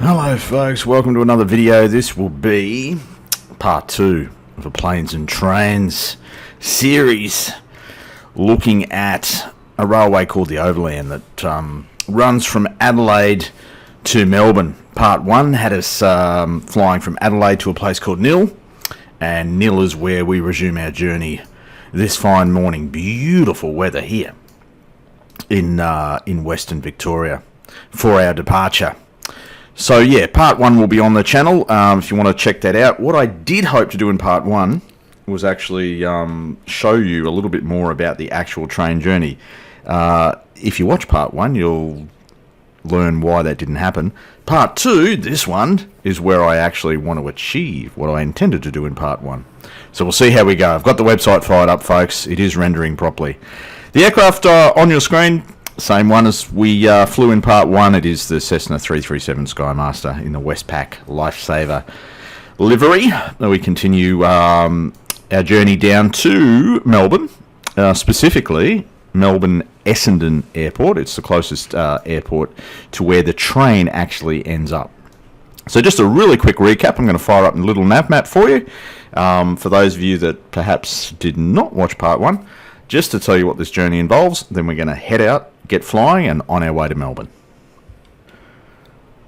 Hello folks, welcome to another video. This will be part 2 of a planes and trains series looking at a railway called the Overland that runs from Adelaide to Melbourne. Part 1 had us flying from Adelaide to a place called Nil, and Nil is where we resume our journey this fine morning. Beautiful weather here in Western Victoria for our departure. So yeah, part 1 will be on the channel if you want to check that out. What I did hope to do in part 1 was actually show you a little bit more about the actual train journey. If you watch part 1, you'll learn why that didn't happen. Part 2, this one, is where I actually want to achieve what I intended to do in part 1. So we'll see how we go. I've got the website fired up, folks. It is rendering properly. The aircraft on your screen, same one as we flew in part 1. It is the Cessna 337 Skymaster in the Westpac Lifesaver livery. Now we continue our journey down to Melbourne, specifically Melbourne Essendon Airport. It's the closest airport to where the train actually ends up. So just a really quick recap. I'm going to fire up a little nav map for you. For those of you that perhaps did not watch part 1, just to tell you what this journey involves, then we're going to head out, get flying, and on our way to Melbourne.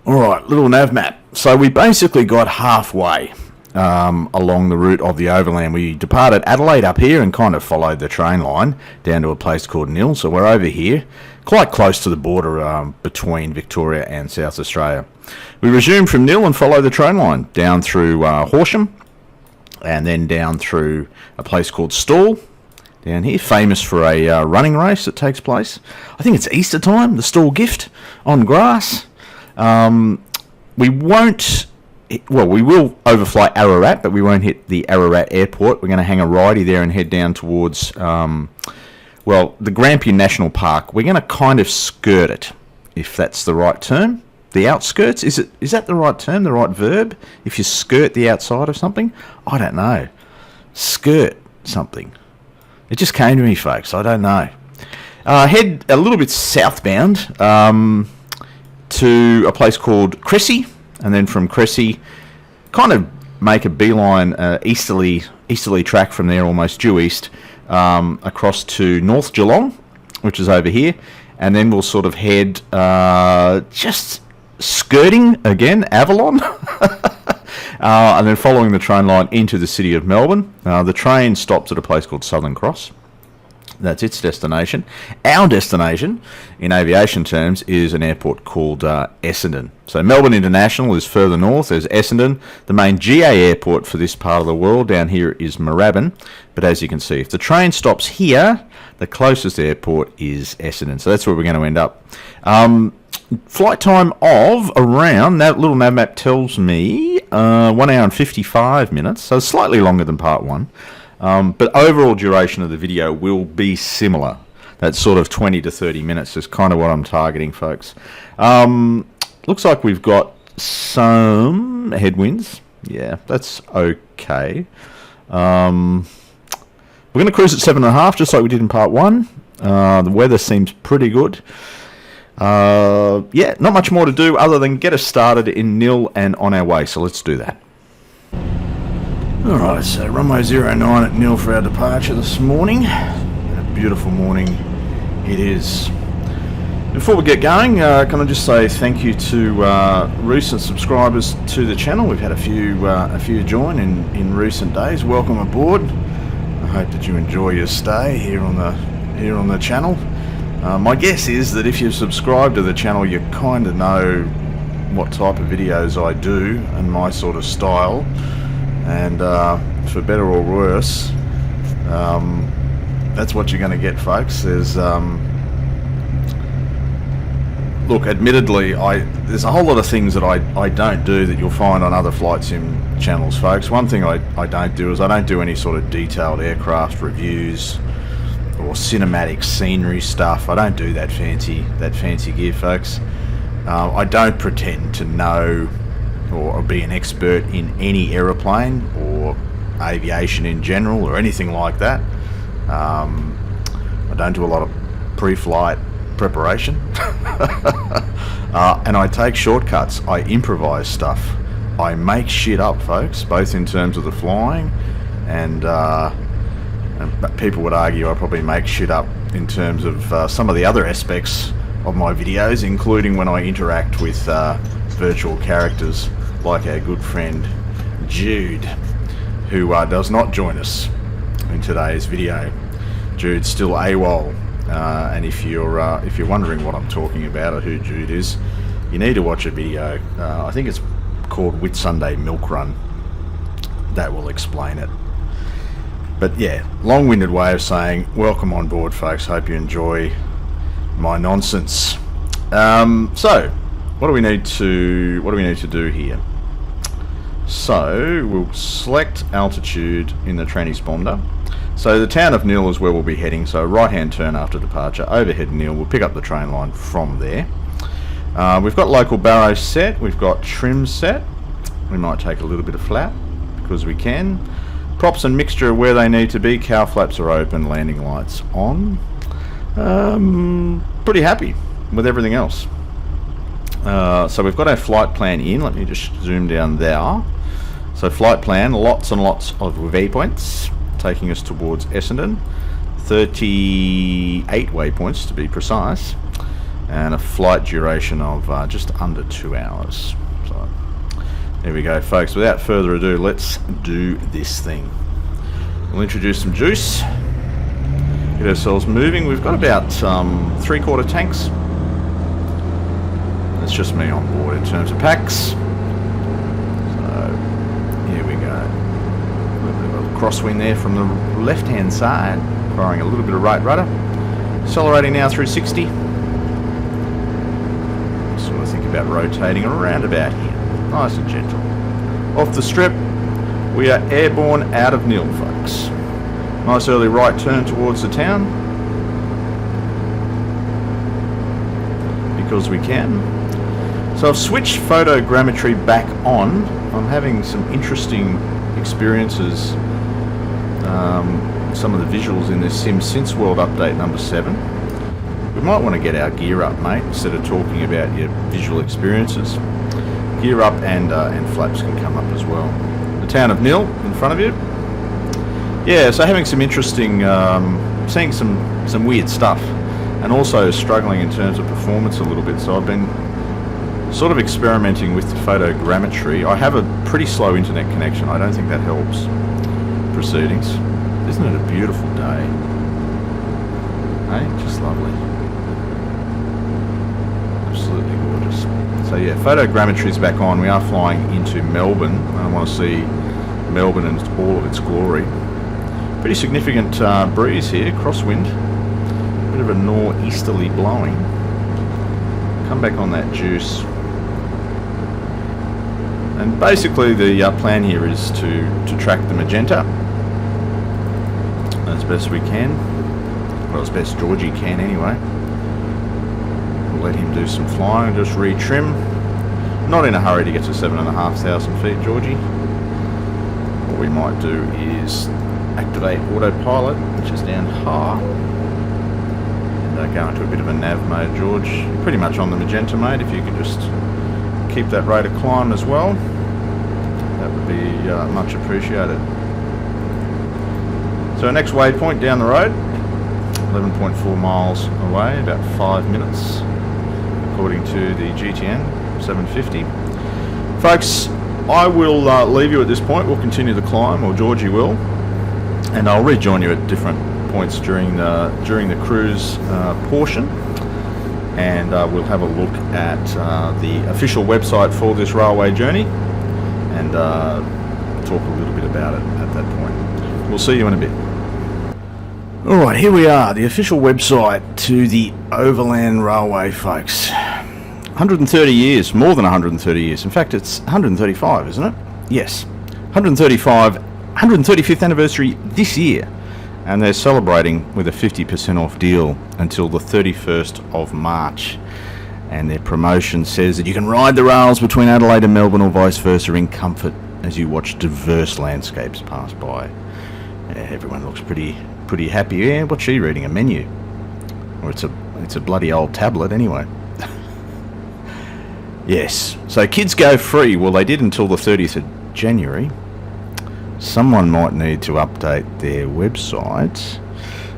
Alright, little nav map. So we basically got halfway along the route of the Overland. We departed Adelaide up here and kind of followed the train line down to a place called Nil. So we're over here, quite close to the border between Victoria and South Australia. We resumed from Nil and followed the train line down through Horsham, and then down through a place called Stawell, down here, famous for a running race that takes place. I think it's Easter time, the Stawell Gift on grass. We won't, well, we will overfly Ararat, but we won't hit the Ararat Airport. We're going to hang a righty there and head down towards, well, the Grampian National Park. We're going to kind of skirt it, if that's the right term. The outskirts, is that the right term, the right verb? If you skirt the outside of something? I don't know. Skirt something. It just came to me, folks. I don't know. Head a little bit southbound to a place called Cressy, and then from Cressy, kind of make a beeline easterly track from there, almost due east, across to North Geelong, which is over here, and then we'll sort of head just skirting again Avalon. And then following the train line into the city of Melbourne. The train stops at a place called Southern Cross. That's its destination. Our destination, in aviation terms, is an airport called Essendon. So Melbourne International is further north. There's Essendon. The main GA airport for this part of the world down here is Moorabbin. But as you can see, if the train stops here, the closest airport is Essendon. So that's where we're going to end up. Flight time of around, that little nav map tells me, 1 hour and 55 minutes, so slightly longer than part 1. But overall duration of the video will be similar. That's sort of 20 to 30 minutes is kind of what I'm targeting, folks. Looks like we've got some headwinds. Yeah, that's okay. We're going to cruise at 7.5, just like we did in part 1. The weather seems pretty good. Yeah, not much more to do other than get us started in Nil and on our way, so let's do that. Alright, so runway 09 at Nil for our departure this morning. A beautiful morning it is. Before we get going, can I just say thank you to recent subscribers to the channel. We've had a few join in recent days. Welcome aboard. I hope that you enjoy your stay here on the channel. My guess is that if you've subscribed to the channel, you kind of know what type of videos I do and my sort of style, and for better or worse, that's what you're going to get, folks. There's look, admittedly, there's a whole lot of things that I don't do that you'll find on other flight sim channels, folks. One thing I don't do is I don't do any sort of detailed aircraft reviews or cinematic scenery stuff. I don't do that fancy gear, folks. I don't pretend to know or be an expert in any aeroplane or aviation in general or anything like that. I don't do a lot of pre-flight preparation. And I take shortcuts. I improvise stuff. I make shit up, folks, both in terms of the flying and people would argue I probably make shit up in terms of some of the other aspects of my videos, including when I interact with virtual characters like our good friend Jude, who does not join us in today's video. Jude's still AWOL, and if you're wondering what I'm talking about or who Jude is, you need to watch a video. I think it's called Whitsunday Milk Run. That will explain it. But yeah, long-winded way of saying welcome on board, folks. Hope you enjoy my nonsense. So what do we need to do here? So we'll select altitude in the transponder. So the town of Nil is where we'll be heading, so right hand turn after departure, overhead Nil. We'll pick up the train line from there. We've got local barrow set, we've got trim set. We might take a little bit of flap because we can. Props and mixture where they need to be. Cow flaps are open, landing lights on. Pretty happy with everything else. So we've got our flight plan in. Let me just zoom down there. So flight plan, lots and lots of waypoints taking us towards Essendon. 38 waypoints to be precise. And a flight duration of just under 2 hours. So there we go, folks. Without further ado, let's do this thing. We'll introduce some juice, get ourselves moving. We've got about 3/4 tanks. That's just me on board in terms of packs. So here we go. A little bit of a crosswind there from the left hand side, firing a little bit of right rudder. Accelerating now through 60. Sort of think about rotating around about here. Nice and gentle. Off the strip, we are airborne out of Nil, folks. Nice early right turn towards the town. Because we can. So I've switched photogrammetry back on. I'm having some interesting experiences. Some of the visuals in this sim since World Update number 7. We might want to get our gear up, mate, instead of talking about your visual experiences. Gear up and flaps can come up as well. The town of Nil in front of you. Yeah, so having some interesting, seeing some weird stuff, and also struggling in terms of performance a little bit. So I've been sort of experimenting with the photogrammetry. I have a pretty slow internet connection. I don't think that helps proceedings. Isn't it a beautiful day? Hey, just lovely. Absolutely gorgeous. So yeah, photogrammetry is back on. We are flying into Melbourne. I want to see Melbourne in all of its glory. Pretty significant breeze here, crosswind. Bit of a northeasterly blowing. Come back on that juice. And basically the plan here is to track the magenta as best we can. Well, as best Georgie can anyway. We'll let him do some flying, just retrim. Not in a hurry to get to 7,500 feet, Georgie. What we might do is activate autopilot, which is down high. And go into a bit of a nav mode, George. You're pretty much on the magenta, mate. If you could just keep that rate of climb as well, that would be much appreciated. So next waypoint down the road, 11.4 miles away, about 5 minutes, according to the GTN 750. Folks, I will leave you at this point. We'll continue the climb, or Georgie will, and I'll rejoin you at different points during the cruise portion, and we'll have a look at the official website for this railway journey, and talk a little bit about it at that point. We'll see you in a bit. Alright, here we are, the official website to the Overland Railway, folks. 130 years, more than 130 years. In fact, it's 135, isn't it? Yes. 135th anniversary this year. And they're celebrating with a 50% off deal until the 31st of March. And their promotion says that you can ride the rails between Adelaide and Melbourne or vice versa in comfort as you watch diverse landscapes pass by. Yeah, everyone looks pretty happy. Yeah, what's she reading? A menu? Or it's It's a bloody old tablet anyway. Yes, so kids go free. Well, they did until the 30th of January. Someone might need to update their website.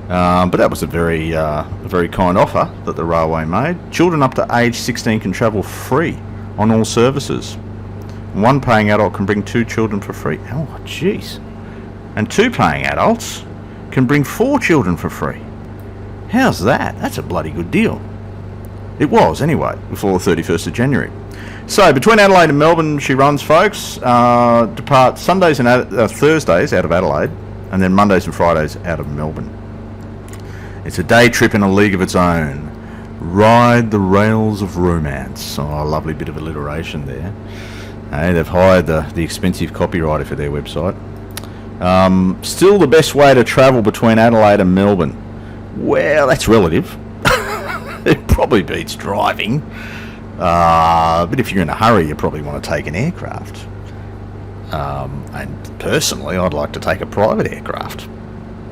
But that was a very kind offer that the railway made. Children up to age 16 can travel free on all services. One paying adult can bring 2 children for free. Oh, jeez. And 2 paying adults can bring 4 children for free. How's that? That's a bloody good deal. It was, anyway, before the 31st of January. So, between Adelaide and Melbourne, she runs, folks. Depart Sundays and Thursdays out of Adelaide, and then Mondays and Fridays out of Melbourne. It's a day trip in a league of its own. Ride the rails of romance. Oh, a lovely bit of alliteration there. Hey, they've hired the expensive copywriter for their website. Still the best way to travel between Adelaide and Melbourne. Well, that's relative. It probably beats driving. But if you're in a hurry, you probably want to take an aircraft. And personally, I'd like to take a private aircraft.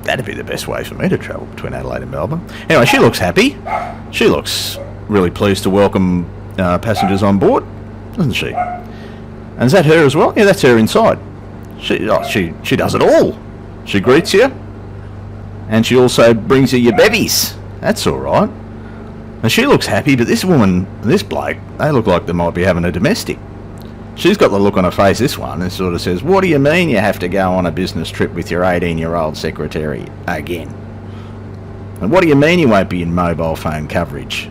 That'd be the best way for me to travel between Adelaide and Melbourne. Anyway, she looks happy. She looks really pleased to welcome passengers on board, doesn't she? And is that her as well? Yeah, that's her inside. She does it all. She greets you, and she also brings you your bevies. That's all right. And she looks happy, but this woman, this bloke, they look like they might be having a domestic. She's got the look on her face, this one, and sort of says, what do you mean you have to go on a business trip with your 18-year-old secretary again? And what do you mean you won't be in mobile phone coverage?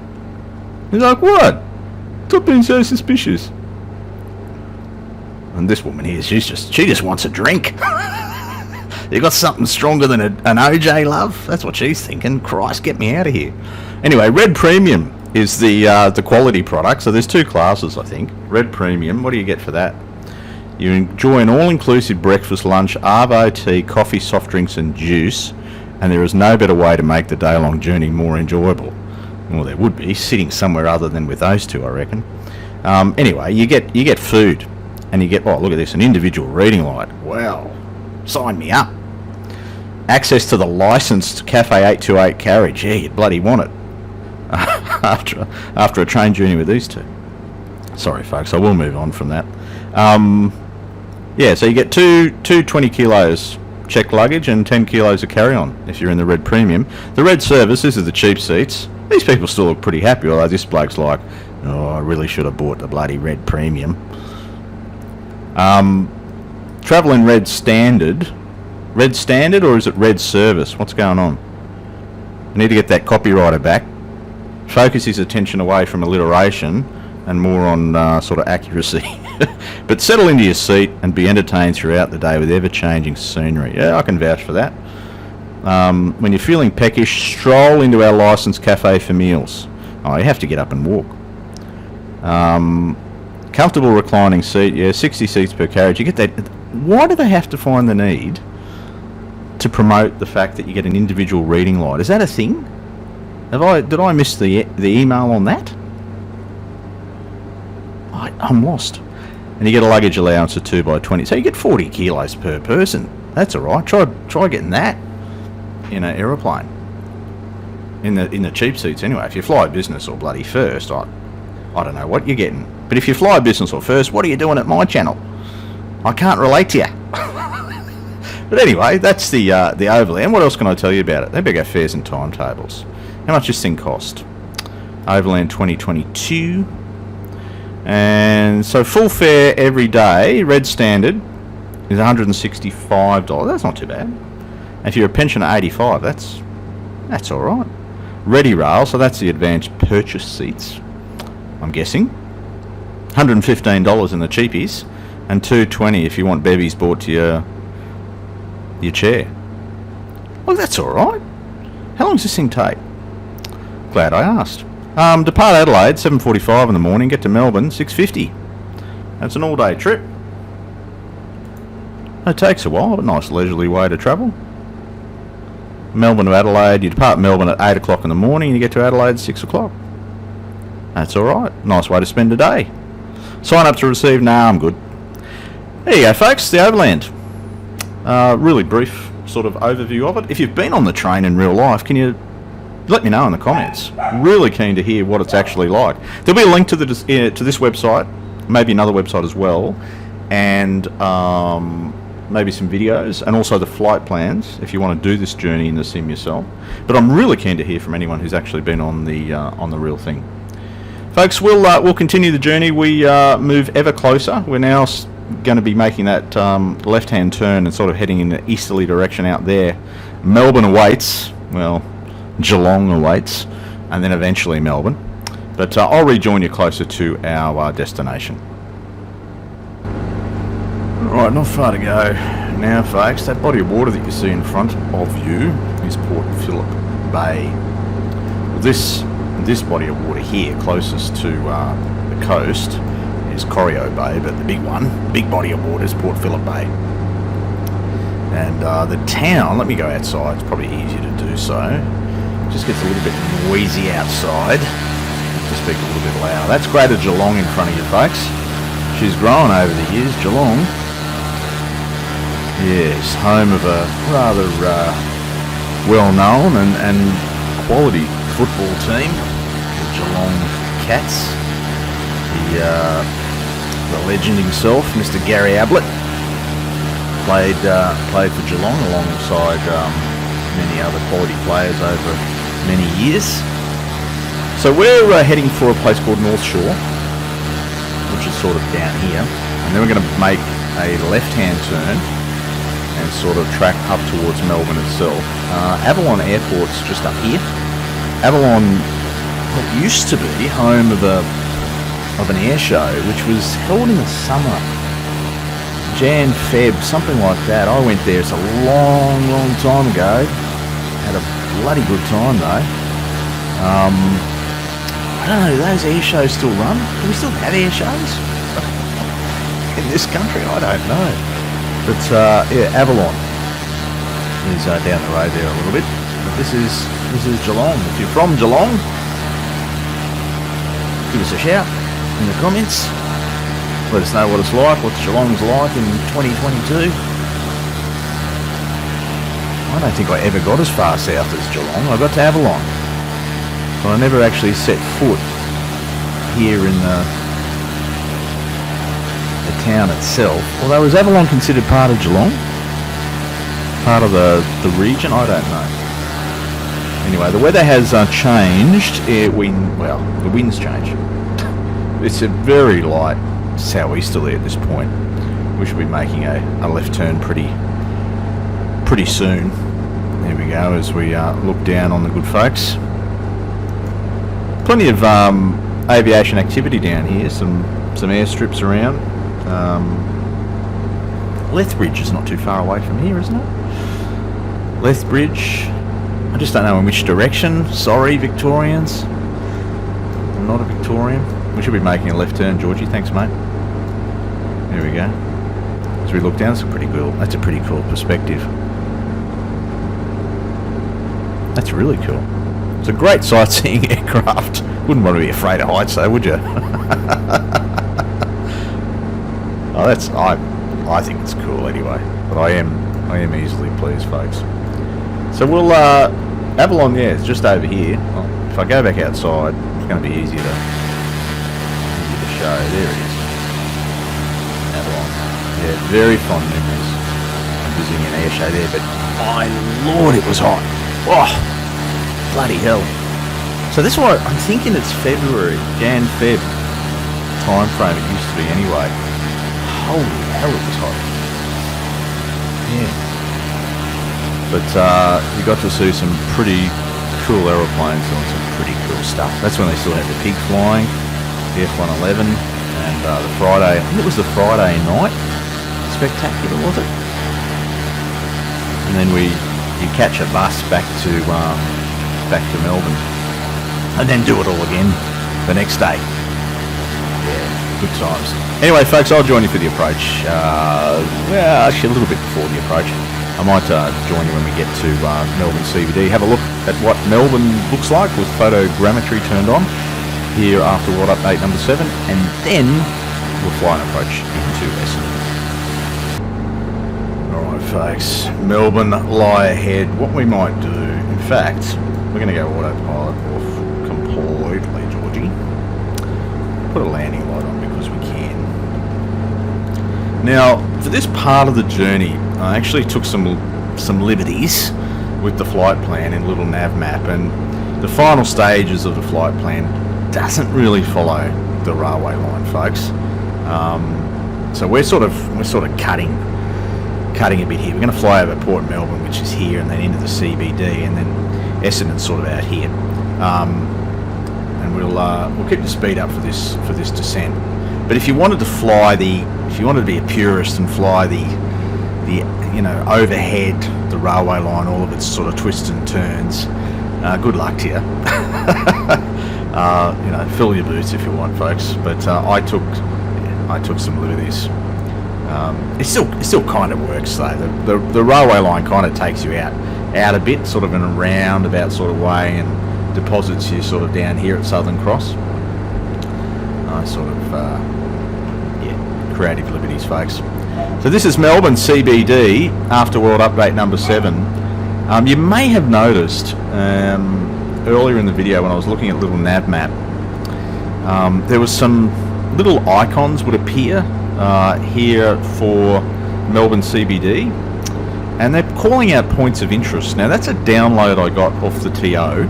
He's like, what? Stop being so suspicious. And this woman here, she just wants a drink. You got something stronger than an OJ, love? That's what she's thinking. Christ, get me out of here. Anyway, Red Premium is the quality product. So there's 2 classes, I think. Red Premium, what do you get for that? You enjoy an all-inclusive breakfast, lunch, arvo, tea, coffee, soft drinks and juice, and there is no better way to make the day-long journey more enjoyable. Well, there would be, sitting somewhere other than with those 2, I reckon. Anyway, you get food, and you get, oh, look at this, an individual reading light. Wow, sign me up. Access to the licensed Cafe 828 carriage. Yeah, you'd bloody want it. after a train journey with these 2. Sorry, folks, I will move on from that. Yeah, so you get two 20 kilos checked luggage and 10 kilos of carry-on if you're in the Red Premium. The Red Service, this is the cheap seats. These people still look pretty happy, although this bloke's like, oh, I really should have bought the bloody Red Premium. Travel in Red Standard. Red Standard, or is it Red Service? What's going on? I need to get that copywriter back. Focus his attention away from alliteration and more on sort of accuracy. But settle into your seat and be entertained throughout the day with ever-changing scenery. Yeah, I can vouch for that. When you're feeling peckish, stroll into our licensed cafe for meals. Oh, you have to get up and walk. Comfortable reclining seat, yeah, 60 seats per carriage. You get that. Why do they have to find the need to promote the fact that you get an individual reading light? Is that a thing? Did I miss the email on that? I'm lost. And you get a luggage allowance of 2x20, so you get 40 kilos per person. That's all right. Try getting that in an aeroplane. In the cheap seats anyway. If you fly business or bloody first, I don't know what you're getting. But if you fly business or first, what are you doing at my channel? I can't relate to you. But anyway, that's the Overland. What else can I tell you about it? They better go fares and timetables. How much this thing cost? Overland 2022. And so full fare every day, Red Standard, is $165. That's not too bad. And if you're a pensioner, $85. That's all right. Ready Rail, so that's the advanced purchase seats, I'm guessing. $115 in the cheapies, and $220 if you want bevies brought to your chair. Well, that's all right. How long does this thing take? Glad I asked. Depart Adelaide 7:45 in the morning, get to Melbourne 6:50. That's an all-day trip. It takes a while, but nice leisurely way to travel. Melbourne to Adelaide, you depart Melbourne at 8 o'clock in the morning and you get to Adelaide at 6 o'clock. That's alright. Nice way to spend a day. Sign up to receive. Nah, I'm good. There you go, folks. The Overland. Really brief sort of overview of it. If you've been on the train in real life, can you let me know in the comments. Really keen to hear what it's actually like. There'll be a link to this website, maybe another website as well, and maybe some videos, and also the flight plans if you want to do this journey in the sim yourself. But I'm really keen to hear from anyone who's actually been on the real thing. Folks, we'll continue the journey. We move ever closer. We're now going to be making that left-hand turn and sort of heading in the easterly direction out there. Melbourne awaits. Well, Geelong awaits, and then eventually Melbourne. But I'll rejoin you closer to our destination. Alright, not far to go now, folks. That body of water that you see in front of you is Port Phillip Bay. This body of water here, closest to the coast, is Corio Bay, but the big body of water is Port Phillip Bay. And the town, let me go outside, it's probably easier to do so. It just gets a little bit noisy outside. To speak a little bit loud. That's Greater Geelong in front of you, folks. She's grown over the years, Geelong. Yes, home of a rather well-known and quality football team, the Geelong Cats. The legend himself, Mr. Gary Ablett, played for Geelong alongside many other quality players over many years. So we're heading for a place called North Shore, which is sort of down here, and then we're going to make a left-hand turn and sort of track up towards Melbourne itself. Avalon Airport's just up here. Avalon used to be home of an air show, which was held in the summer, Jan, Feb, something like that. I went there, it's a long, long time ago. Had a bloody good time though. I don't know, do those air shows still run? Do we still have air shows in this country? I don't know. But yeah, Avalon is down the road there a little bit. But this is Geelong. If you're from Geelong, give us a shout in the comments. Let us know what it's like, what Geelong's like in 2022. I don't think I ever got as far south as Geelong. I got to Avalon, but I never actually set foot here in the town itself. Although, is Avalon considered part of Geelong? Part of the region? I don't know. Anyway, the weather has changed. The wind's changed. It's a very light southeasterly at this point. We should be making a left turn pretty soon. There we go, as we look down on the good folks. Plenty of aviation activity down here. Some airstrips around. Lethbridge is not too far away from here, isn't it? Lethbridge. I just don't know in which direction. Sorry, Victorians. I'm not a Victorian. We should be making a left turn, Georgie. Thanks, mate. There we go. As we look down, that's a pretty cool perspective. That's really cool. It's a great sightseeing aircraft. Wouldn't want to be afraid of heights, though, would you? I think it's cool anyway. But I am easily pleased, folks. So we'll Avalon, yeah, it's just over here. Well, if I go back outside, it's going to be easier to show. There it is. Avalon. Yeah, very fond memories of visiting an air show there, but my lord, it was hot. Oh, bloody hell. So this one, I'm thinking it's February, Jan-Feb time frame it used to be anyway. Holy hell, it was hot. Yeah. But you got to see some pretty cool aeroplanes doing some pretty cool stuff. That's when they still had the pig flying, the F-111, and the Friday, I think it was the Friday night spectacular, was it? And then you catch a bus back to Melbourne, and then do it all again the next day. Yeah, good times. Anyway, folks, I'll join you for the approach. Actually a little bit before the approach. I might join you when we get to Melbourne CBD. Have a look at what Melbourne looks like with photogrammetry turned on here after World Update number 7, and then we'll fly an approach into Essendon. Alright folks, Melbourne lie ahead. What we might do, in fact, We're going to go autopilot off completely, Georgie. Put a landing light on because we can. Now, for this part of the journey, I actually took some liberties with the flight plan in little nav map, and the final stages of the flight plan doesn't really follow the railway line, folks. So we're sort of cutting a bit here. We're going to fly over Port Melbourne, which is here, and then into the CBD, and then Essendon's sort of out here. And we'll keep the speed up for this descent. But if you wanted to be a purist and fly the overhead, the railway line, all of its sort of twists and turns, good luck to you. Fill your boots if you want, folks. But I took some liberties. It still kind of works though. The railway line kind of takes you out a bit, sort of in a roundabout sort of way, and deposits you sort of down here at Southern Cross. Creative liberties, folks. So this is Melbourne CBD after World Update number 7. You may have noticed earlier in the video when I was looking at little nav map, there was some little icons would appear here for Melbourne CBD, and they're calling out points of interest. Now that's a download I got off the TO,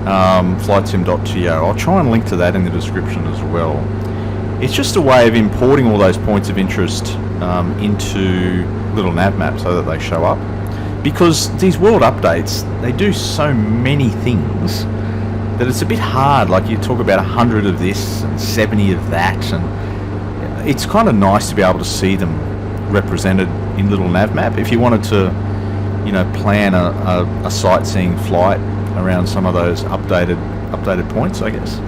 flightsim.to. I'll try and link to that in the description as well. It's just a way of importing all those points of interest into little nav maps so that they show up, because these world updates, they do so many things that it's a bit hard. Like, you talk about 100 of this and 70 of that, and it's kind of nice to be able to see them represented in little nav map if you wanted to plan a sightseeing flight around some of those updated points, I guess.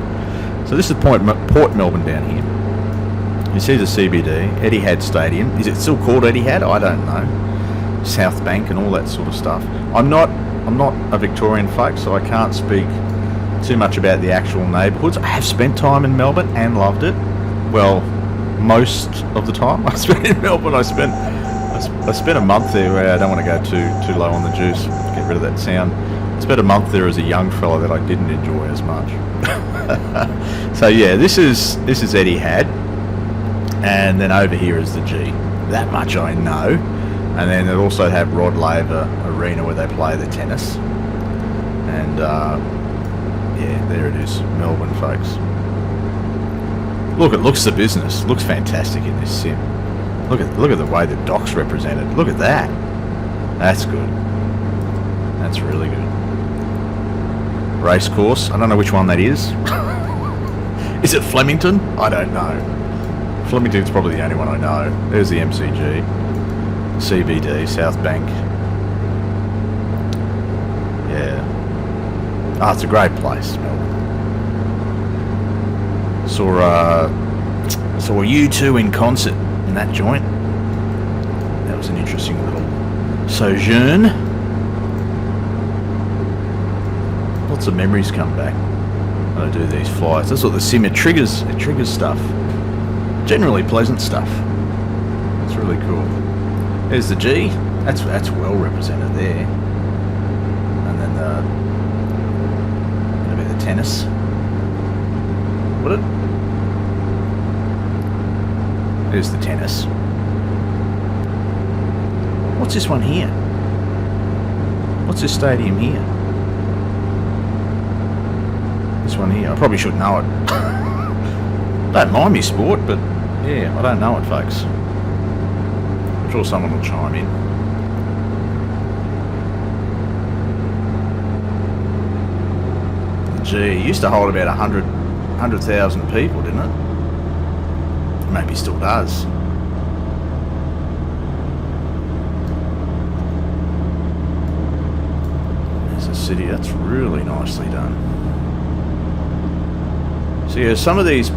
So this is Port Melbourne down here. You see the CBD, Etihad Stadium. Is it still called Etihad? I don't know. South Bank and all that sort of stuff. I'm not a Victorian folk, so I can't speak too much about the actual neighbourhoods. I have spent time in Melbourne and loved it. Well, most of the time I spent in Melbourne. I spent a month there where I don't want to go too low on the juice. Get rid of that sound. I spent a month there as a young fella that I didn't enjoy as much. So yeah, this is Etihad, and then over here is the G. That much I know. And then it also have Rod Laver Arena where they play the tennis. And yeah, there it is, Melbourne, folks. Look, it looks the business. Looks fantastic in this sim. Look at the way the dock's represented. Look at that. That's good. That's really good. Race course. I don't know which one that is. Is it Flemington? I don't know. Flemington's probably the only one I know. There's the MCG. CBD, South Bank. Yeah. Oh, it's a great place, Melbourne. Saw U2 in concert in that joint. That was an interesting little sojourn. Lots of memories come back when I do these flights. That's what the sim, it triggers stuff. Generally pleasant stuff. It's really cool. There's the G. That's well represented there. And then a bit of tennis. Would it? There's the tennis. What's this one here? What's this stadium here? This one here. I probably should know it. Don't mind me, sport, but yeah, I don't know it, folks. I'm sure someone will chime in. Gee, it used to hold about 100,000 people, didn't it? Maybe still does. There's a city. That's really nicely done. So yeah, some of these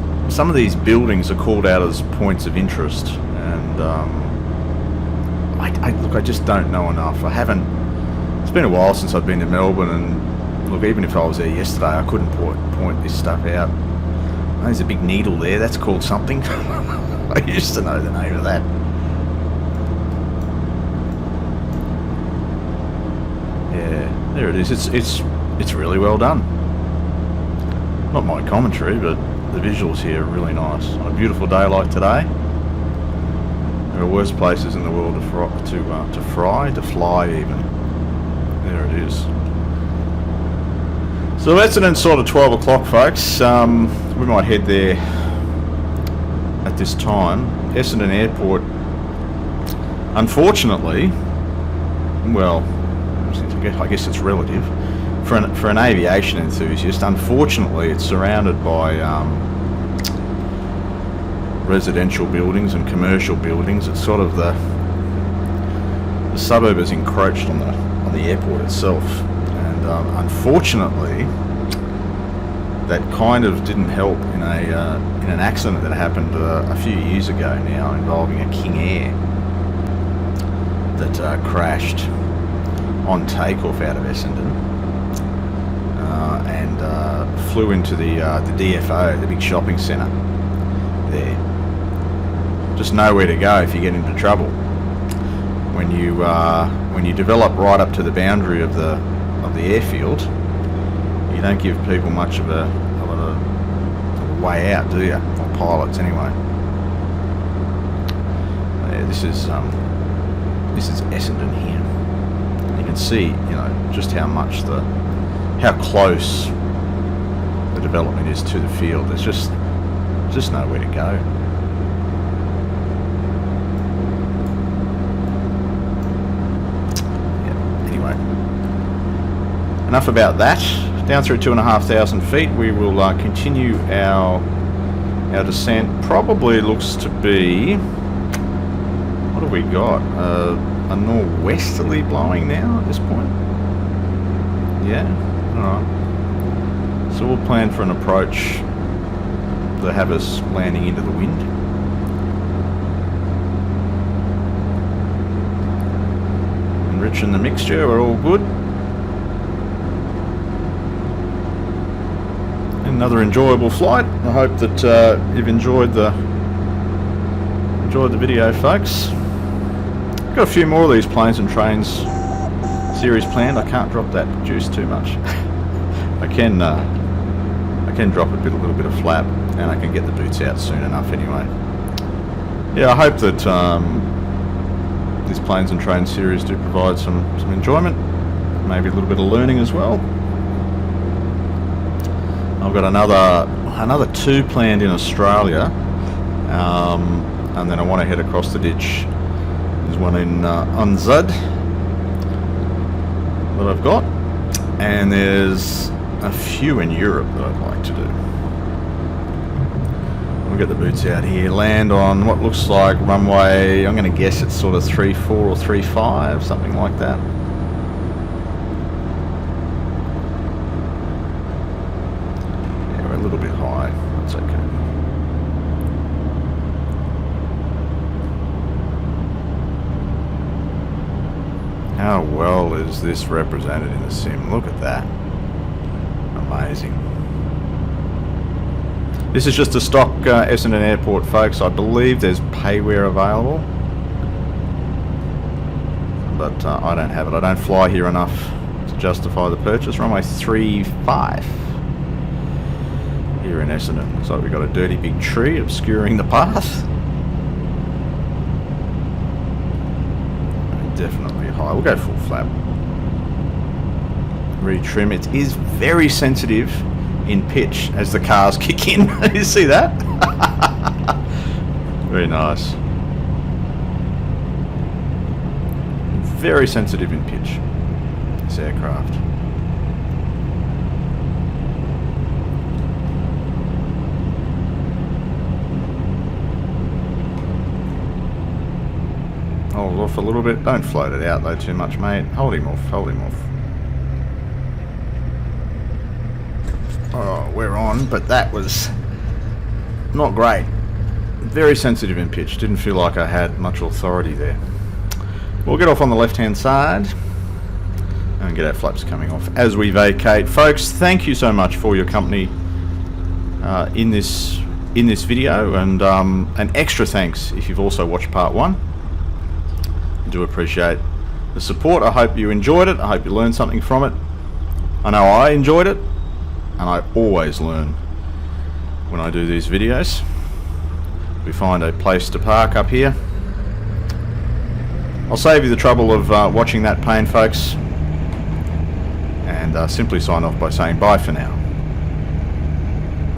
buildings are called out as points of interest, and I just don't know enough. It's been a while since I've been to Melbourne, and look, even if I was there yesterday, I couldn't point this stuff out. There's a big needle there. That's called something. I used to know the name of that. Yeah, there it is. It's it's really well done. Not my commentary, but the visuals here are really nice. On a beautiful day like today, there are worse places in the world to fly even. There it is. So Essendon's sort of 12 o'clock, folks. We might head there at this time. Essendon Airport, unfortunately, well, I guess it's relative. For an aviation enthusiast, unfortunately, it's surrounded by residential buildings and commercial buildings. It's sort of the suburb is encroached on the airport itself, and unfortunately, that kind of didn't help in an accident that happened a few years ago now, involving a King Air that crashed on takeoff out of Essendon. And flew into the DFO, the big shopping centre there. Just nowhere to go if you get into trouble. When you develop right up to the boundary of the airfield, you don't give people much of a way out, do you? Or pilots, anyway. Yeah, this is Essendon here. You can see, just how close the development is to the field. There's just nowhere to go. Yeah, anyway, enough about that. Down through 2,500 feet, we will continue our descent. Probably looks to be, what have we got? A northwesterly blowing now at this point. Yeah. Alright, so we'll plan for an approach that have us landing into the wind. Enriching the mixture, we're all good. Another enjoyable flight. I hope that you've enjoyed the video, folks. Got a few more of these planes and trains series planned. I can't drop that juice too much. I can drop a little bit of flap, and I can get the boots out soon enough anyway. Yeah, I hope that this planes and trains series do provide some enjoyment, maybe a little bit of learning as well. I've got another 2 planned in Australia, and then I want to head across the ditch. There's one in Unzud that I've got, and there's a few in Europe that I'd like to do. We'll get the boots out here, land on what looks like runway, I'm going to guess it's sort of 34 or 35, something like that. Yeah, we're a little bit high, that's okay. How well is this represented in the sim? Look at that. Amazing. This is just a stock Essendon Airport, folks. I believe there's payware available, but I don't have it. I don't fly here enough to justify the purchase. Runway 35 here in Essendon. Looks like we've got a dirty big tree obscuring the path. Definitely high. We'll go full flap. Retrim. It is very sensitive in pitch as the cars kick in. You see that? Very nice. Very sensitive in pitch, this aircraft. Hold off a little bit. Don't float it out though too much, mate. Hold him off. Hold him off. Oh, we're on, but that was not great. Very sensitive in pitch. Didn't feel like I had much authority there. We'll get off on the left-hand side and get our flaps coming off as we vacate. Folks, thank you so much for your company in this video, and an extra thanks if you've also watched part 1. I do appreciate the support. I hope you enjoyed it. I hope you learned something from it. I know I enjoyed it, and I always learn when I do these videos. We find a place to park up here. I'll save you the trouble of watching that pain, folks, and simply sign off by saying bye for now.